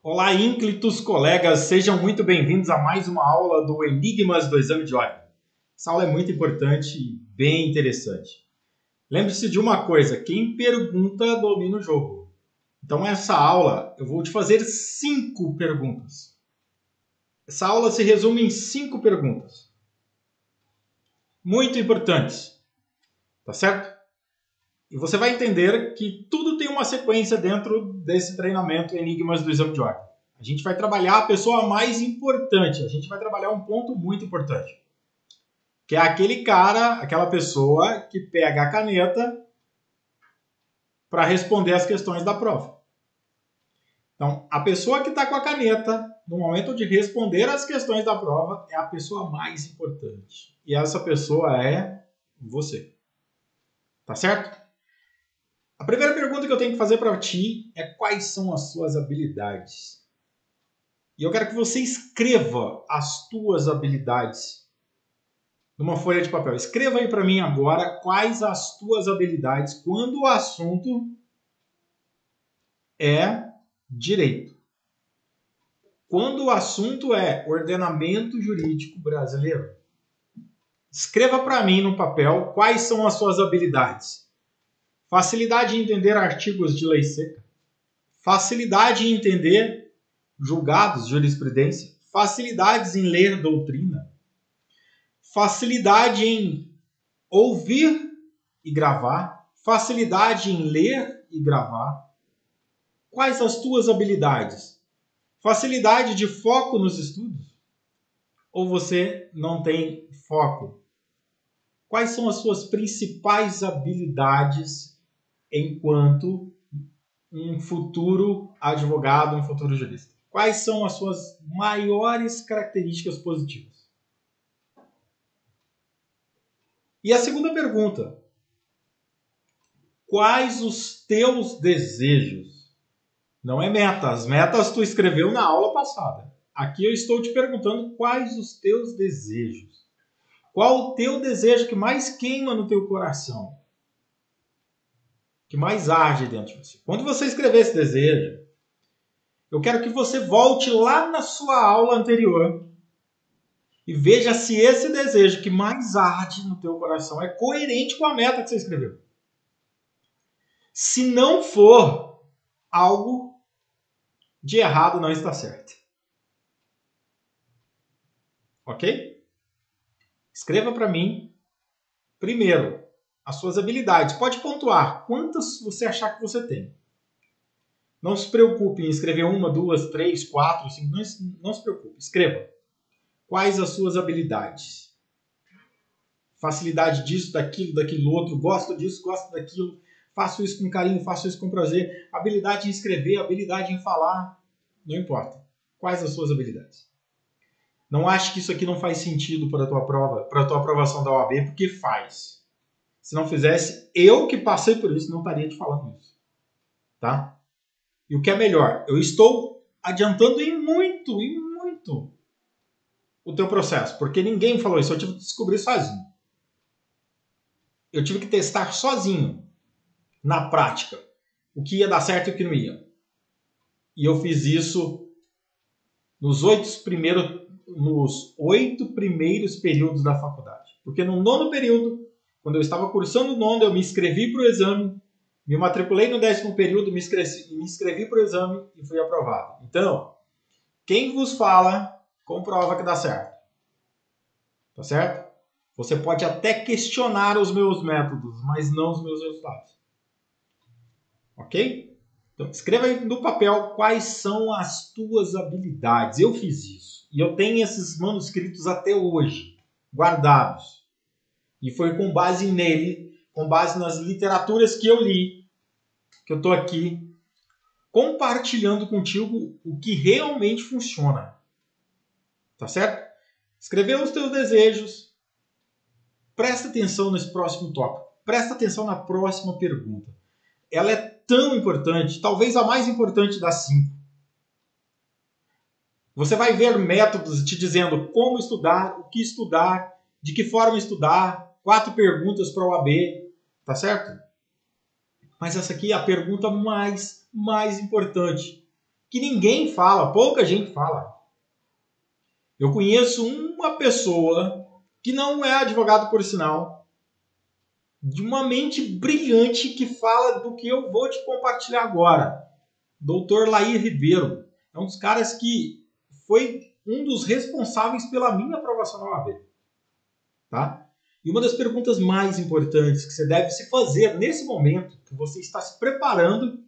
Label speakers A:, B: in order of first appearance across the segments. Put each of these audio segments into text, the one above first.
A: Olá, ínclitos colegas, sejam muito bem-vindos a mais uma aula do Enigmas do Exame de Ordem. Essa aula é muito importante e bem interessante. Lembre-se de uma coisa, quem pergunta domina o jogo. Então essa aula eu vou te fazer 5 perguntas. Essa aula se resume em 5 perguntas. Muito importantes, tá certo? E você vai entender que tudo tem uma sequência dentro desse treinamento Enigmas do Exame de Ordem. A gente vai trabalhar a pessoa mais importante, a gente vai trabalhar um ponto muito importante, que é aquele cara, aquela pessoa que pega a caneta para responder as questões da prova. Então, a pessoa que está com a caneta, no momento de responder as questões da prova, é a pessoa mais importante. E essa pessoa é você. Tá certo? A primeira pergunta que eu tenho que fazer para ti é quais são as suas habilidades. E eu quero que você escreva as tuas habilidades numa folha de papel. Escreva aí para mim agora quais as tuas habilidades quando o assunto é direito. Quando o assunto é ordenamento jurídico brasileiro. Escreva para mim no papel quais são as suas habilidades. Facilidade em entender artigos de lei seca. Facilidade em entender julgados, jurisprudência. Facilidades em ler doutrina. Facilidade em ouvir e gravar. Facilidade em ler e gravar. Quais as tuas habilidades? Facilidade de foco nos estudos? Ou você não tem foco? Quais são as suas principais habilidades enquanto um futuro advogado, um futuro jurista? Quais são as suas maiores características positivas? E a segunda pergunta: quais os teus desejos? Não é metas. Metas tu escreveu na aula passada. Aqui eu estou te perguntando quais os teus desejos. Qual o teu desejo que mais queima no teu coração? Que mais arde dentro de você? Quando você escrever esse desejo, eu quero que você volte lá na sua aula anterior e veja se esse desejo que mais arde no teu coração é coerente com a meta que você escreveu. Se não for, algo de errado não está certo. Ok? Escreva para mim, primeiro, as suas habilidades. Pode pontuar quantas você achar que você tem. Não se preocupe em escrever 1, 2, 3, 4, 5. Não se preocupe. Escreva. Quais as suas habilidades? Facilidade disso, daquilo outro. Gosto disso, gosto daquilo. Faço isso com carinho, faço isso com prazer. Habilidade em escrever, habilidade em falar. Não importa. Quais as suas habilidades? Não ache que isso aqui não faz sentido para a tua prova, para a tua aprovação da OAB, porque faz. Se não fizesse, eu que passei por isso, não estaria te falando isso. Tá? E o que é melhor, eu estou adiantando em muito o teu processo, porque ninguém falou isso, eu tive que descobrir sozinho. Eu tive que testar sozinho, na prática, o que ia dar certo e o que não ia. E eu fiz isso nos 8 primeiros períodos da faculdade. Porque no 9º período, quando eu estava cursando o 9º, eu me inscrevi para o exame, me matriculei no 10º período, me inscrevi para o exame e fui aprovado. Então, quem vos fala, comprova que dá certo. Tá certo? Você pode até questionar os meus métodos, mas não os meus resultados. Ok? Então, escreva aí no papel quais são as tuas habilidades. Eu fiz isso. E eu tenho esses manuscritos até hoje, guardados. E foi com base nele, com base nas literaturas que eu li, que eu estou aqui compartilhando contigo o que realmente funciona. Tá certo? Escreveu os teus desejos. Presta atenção nesse próximo tópico. Presta atenção na próxima pergunta. Ela é tão importante, talvez a mais importante das 5. Você vai ver métodos te dizendo como estudar, o que estudar, de que forma estudar, 4 perguntas para o OAB, tá certo? Mas essa aqui é a pergunta mais importante. que ninguém fala, pouca gente fala. Eu conheço uma pessoa que não é advogado por sinal, de uma mente brilhante que fala do que eu vou te compartilhar agora. Dr. Laí Ribeiro. É um dos caras que foi um dos responsáveis pela minha aprovação na OAB. Tá? E uma das perguntas mais importantes que você deve se fazer nesse momento que você está se preparando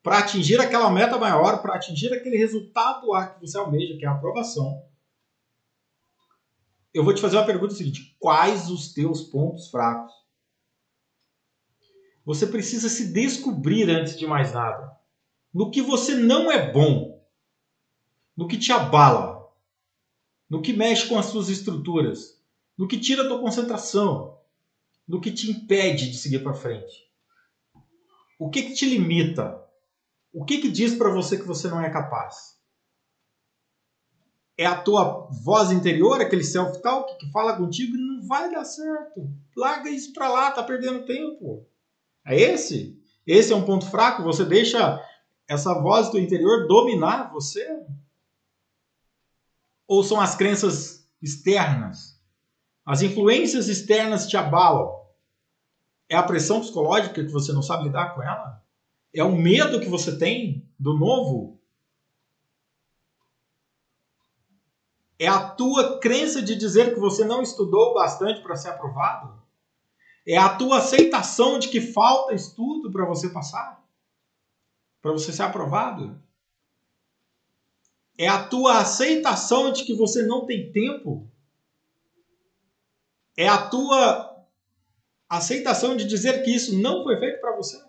A: para atingir aquela meta maior, para atingir aquele resultado lá que você almeja, que é a aprovação, eu vou te fazer uma pergunta seguinte: quais os teus pontos fracos? Você precisa se descobrir antes de mais nada. No que você não é bom, no que te abala, no que mexe com as suas estruturas, no que tira a tua concentração, no que te impede de seguir para frente. O que te limita? O que diz para você que você não é capaz? É a tua voz interior, aquele self-talk que fala contigo e não vai dar certo. Larga isso para lá, tá perdendo tempo. É esse? Esse é um ponto fraco? Você deixa essa voz do interior dominar você? Ou são as crenças externas? As influências externas te abalam? É a pressão psicológica que você não sabe lidar com ela? É o medo que você tem do novo? É a tua crença de dizer que você não estudou bastante para ser aprovado? É a tua aceitação de que falta estudo para você passar? Para você ser aprovado? É a tua aceitação de que você não tem tempo? É a tua aceitação de dizer que isso não foi feito para você?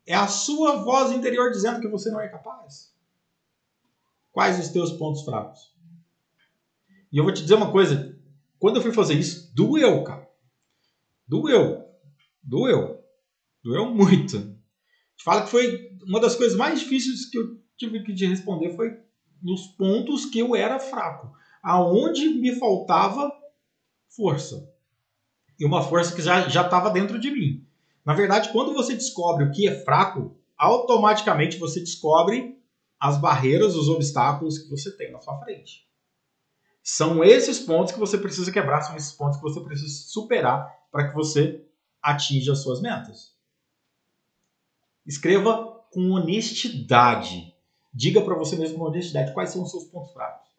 A: É a sua voz interior dizendo que você não é capaz? Quais os teus pontos fracos? E eu vou te dizer uma coisa. Quando eu fui fazer isso, doeu, cara. Doeu. Doeu muito. Te falo que foi uma das coisas mais difíceis que eu tive que te responder foi nos pontos que eu era fraco. Aonde me faltava força. E uma força que já estava dentro de mim. Na verdade, quando você descobre o que é fraco, automaticamente você descobre as barreiras, os obstáculos que você tem na sua frente. São esses pontos que você precisa quebrar, são esses pontos que você precisa superar para que você atinja as suas metas. Escreva com honestidade. Diga para você mesmo com honestidade quais são os seus pontos fracos.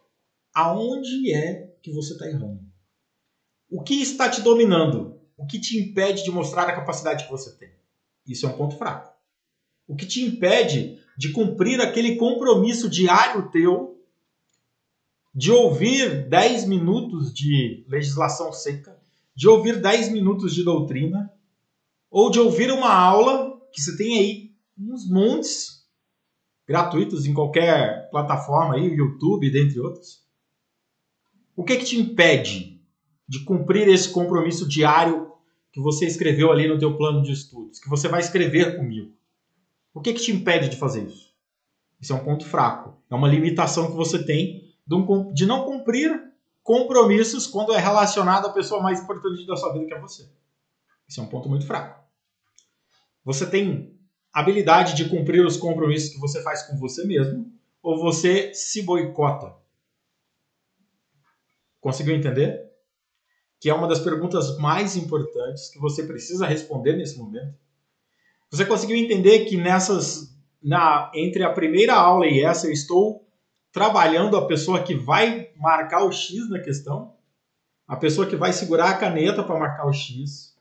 A: Aonde é que você está errando? O que está te dominando? O que te impede de mostrar a capacidade que você tem? Isso é um ponto fraco. O que te impede de cumprir aquele compromisso diário teu de ouvir 10 minutos de legislação seca, de ouvir 10 minutos de doutrina, ou de ouvir uma aula, que você tem aí uns montes gratuitos em qualquer plataforma, aí, YouTube, dentre outros. O que te impede de cumprir esse compromisso diário que você escreveu ali no teu plano de estudos, que você vai escrever comigo? O que te impede de fazer isso? Isso é um ponto fraco. É uma limitação que você tem de não cumprir compromissos quando é relacionado à pessoa mais importante da sua vida, que é você. Isso é um ponto muito fraco. Você tem habilidade de cumprir os compromissos que você faz com você mesmo, ou você se boicota? Conseguiu entender? Que é uma das perguntas mais importantes que você precisa responder nesse momento. Você conseguiu entender que entre a primeira aula e essa, eu estou trabalhando a pessoa que vai marcar o X na questão? A pessoa que vai segurar a caneta para marcar o X?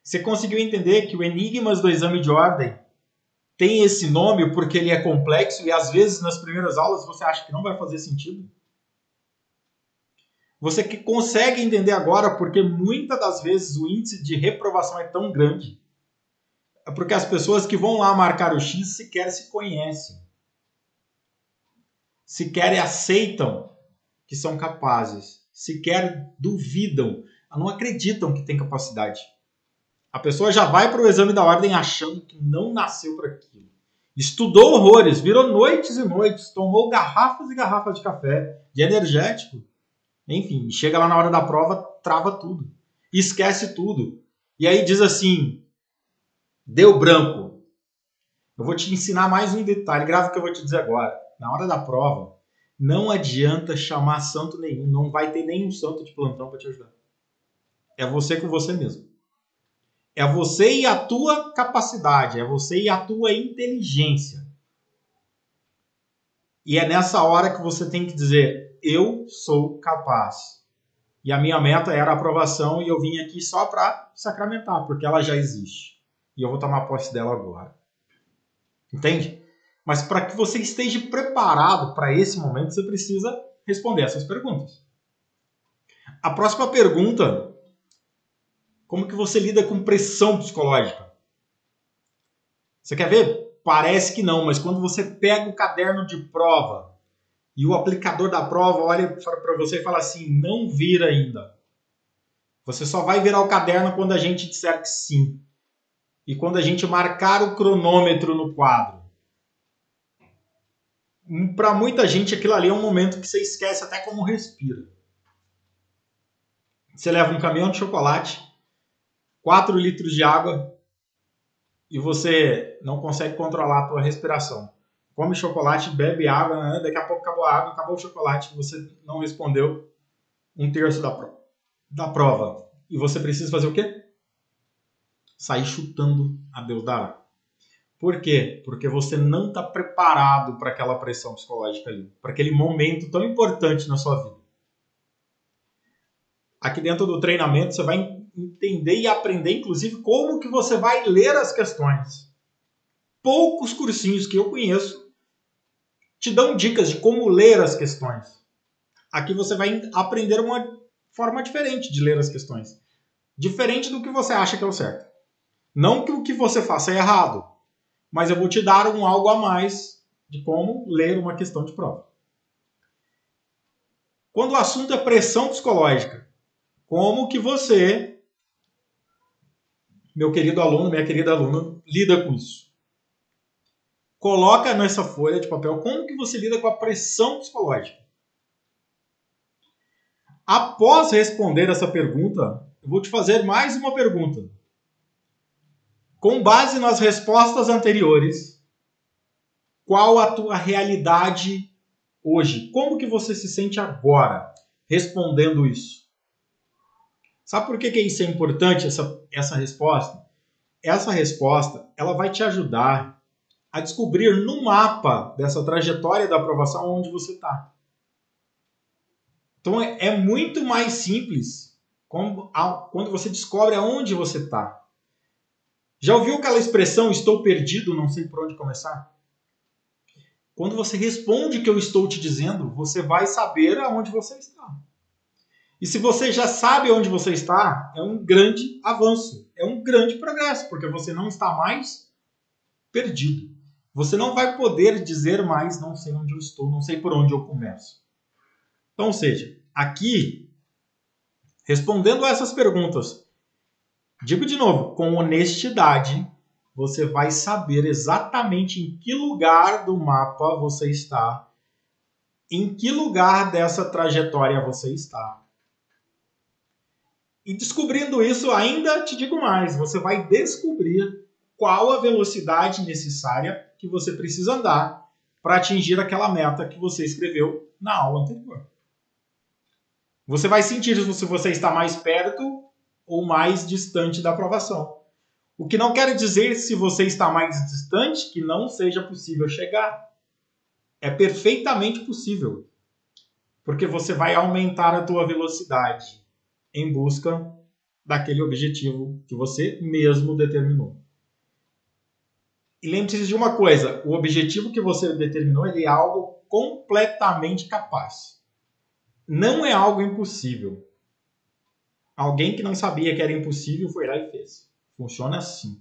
A: Você conseguiu entender que o Enigmas do Exame de Ordem tem esse nome porque ele é complexo e às vezes nas primeiras aulas você acha que não vai fazer sentido? Você que consegue entender agora porque muitas das vezes o índice de reprovação é tão grande? É porque as pessoas que vão lá marcar o X sequer se conhecem. Sequer aceitam que são capazes. Sequer duvidam. Não acreditam que tem capacidade. A pessoa já vai para o exame da ordem achando que não nasceu para aquilo. Estudou horrores, virou noites e noites, tomou garrafas e garrafas de café, de energético. Enfim, chega lá na hora da prova, trava tudo. Esquece tudo. E aí diz assim, deu branco. Eu vou te ensinar mais um detalhe, grave o que eu vou te dizer agora. Na hora da prova, não adianta chamar santo nenhum, não vai ter nenhum santo de plantão para te ajudar. É você com você mesmo. É você e a tua capacidade, é você e a tua inteligência. E é nessa hora que você tem que dizer, eu sou capaz. E a minha meta era a aprovação e eu vim aqui só para sacramentar, porque ela já existe. E eu vou tomar posse dela agora. Entende? Mas para que você esteja preparado para esse momento, você precisa responder essas perguntas. A próxima pergunta, como que você lida com pressão psicológica? Você quer ver? Parece que não, mas quando você pega o caderno de prova e o aplicador da prova olha para você e fala assim, não vira ainda. Você só vai virar o caderno quando a gente disser que sim. E quando a gente marcar o cronômetro no quadro. Para muita gente aquilo ali é um momento que você esquece até como respira. Você leva um caminhão de chocolate, 4 litros de água e você não consegue controlar a tua respiração. Come chocolate, bebe água, né? Daqui a pouco acabou a água, acabou o chocolate, você não respondeu 1/3 da prova. E você precisa fazer o quê? Sair chutando a Deus dará. Por quê? Porque você não está preparado para aquela pressão psicológica ali, para aquele momento tão importante na sua vida. Aqui dentro do treinamento você vai entender e aprender, inclusive, como que você vai ler as questões. Poucos cursinhos que eu conheço te dão dicas de como ler as questões. Aqui você vai aprender uma forma diferente de ler as questões. Diferente do que você acha que é o certo. Não que o que você faça é errado, mas eu vou te dar algo a mais de como ler uma questão de prova. Quando o assunto é pressão psicológica, como que você, meu querido aluno, minha querida aluna, lida com isso? Coloca nessa folha de papel como que você lida com a pressão psicológica. Após responder essa pergunta, eu vou te fazer mais uma pergunta. Com base nas respostas anteriores, qual a tua realidade hoje? Como que você se sente agora respondendo isso? Sabe por que isso é importante, essa resposta? Essa resposta ela vai te ajudar a descobrir no mapa dessa trajetória da aprovação onde você está. Então é muito mais simples quando você descobre aonde você está. Já ouviu aquela expressão estou perdido, não sei por onde começar? Quando você responde o que eu estou te dizendo, você vai saber aonde você está. E se você já sabe onde você está, é um grande avanço, é um grande progresso, porque você não está mais perdido. Você não vai poder dizer mais, não sei onde eu estou, não sei por onde eu começo. Então, ou seja, aqui, respondendo a essas perguntas, digo de novo, com honestidade, você vai saber exatamente em que lugar do mapa você está, em que lugar dessa trajetória você está. E descobrindo isso, ainda te digo mais, você vai descobrir qual a velocidade necessária que você precisa andar para atingir aquela meta que você escreveu na aula anterior. Você vai sentir se você está mais perto ou mais distante da aprovação. O que não quer dizer se você está mais distante que não seja possível chegar. É perfeitamente possível, porque você vai aumentar a tua velocidade em busca daquele objetivo que você mesmo determinou. E lembre-se de uma coisa, o objetivo que você determinou ele é algo completamente capaz. Não é algo impossível. Alguém que não sabia que era impossível foi lá e fez. Funciona assim.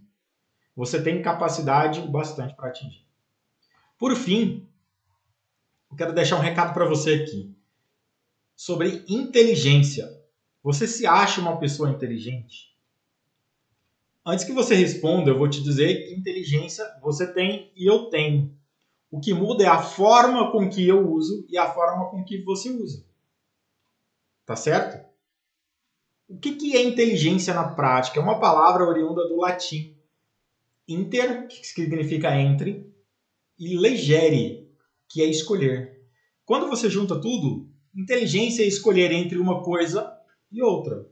A: Você tem capacidade bastante para atingir. Por fim, eu quero deixar um recado para você aqui sobre inteligência. Você se acha uma pessoa inteligente? Antes que você responda, eu vou te dizer que inteligência você tem e eu tenho. O que muda é a forma com que eu uso e a forma com que você usa. Tá certo? O que é inteligência na prática? É uma palavra oriunda do latim. Inter, que significa entre, e legere, que é escolher. Quando você junta tudo, inteligência é escolher entre uma coisa e outra.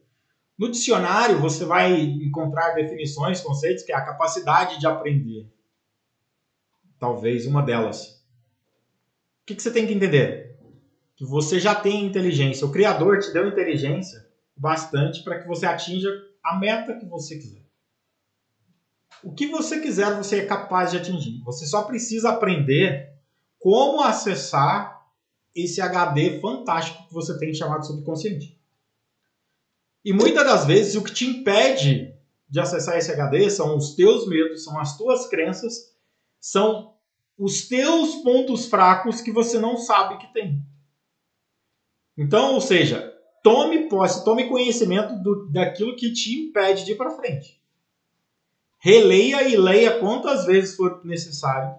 A: No dicionário, você vai encontrar definições, conceitos, que é a capacidade de aprender. Talvez uma delas. O que você tem que entender? Que você já tem inteligência. O Criador te deu inteligência bastante para que você atinja a meta que você quiser. O que você quiser, você é capaz de atingir. Você só precisa aprender como acessar esse HD fantástico que você tem chamado subconsciente. E muitas das vezes o que te impede de acessar esse HD são os teus medos, são as tuas crenças, são os teus pontos fracos que você não sabe que tem. Então, ou seja, tome posse, tome conhecimento daquilo que te impede de ir para frente. Releia e leia quantas vezes for necessário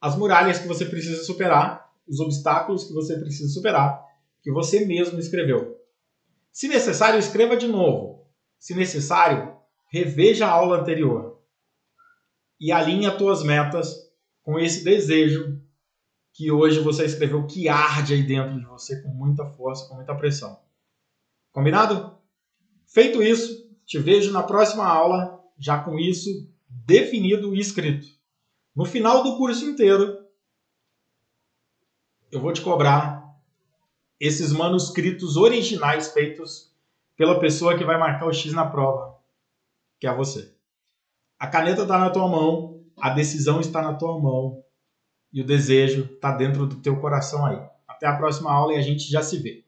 A: as muralhas que você precisa superar, os obstáculos que você precisa superar, que você mesmo escreveu. Se necessário, escreva de novo. Se necessário, reveja a aula anterior. E alinhe as tuas metas com esse desejo que hoje você escreveu, que arde aí dentro de você com muita força, com muita pressão. Combinado? Feito isso, te vejo na próxima aula, já com isso definido e escrito. No final do curso inteiro, eu vou te cobrar esses manuscritos originais feitos pela pessoa que vai marcar o X na prova, que é você. A caneta está na tua mão, a decisão está na tua mão e o desejo está dentro do teu coração aí. Até a próxima aula e a gente já se vê.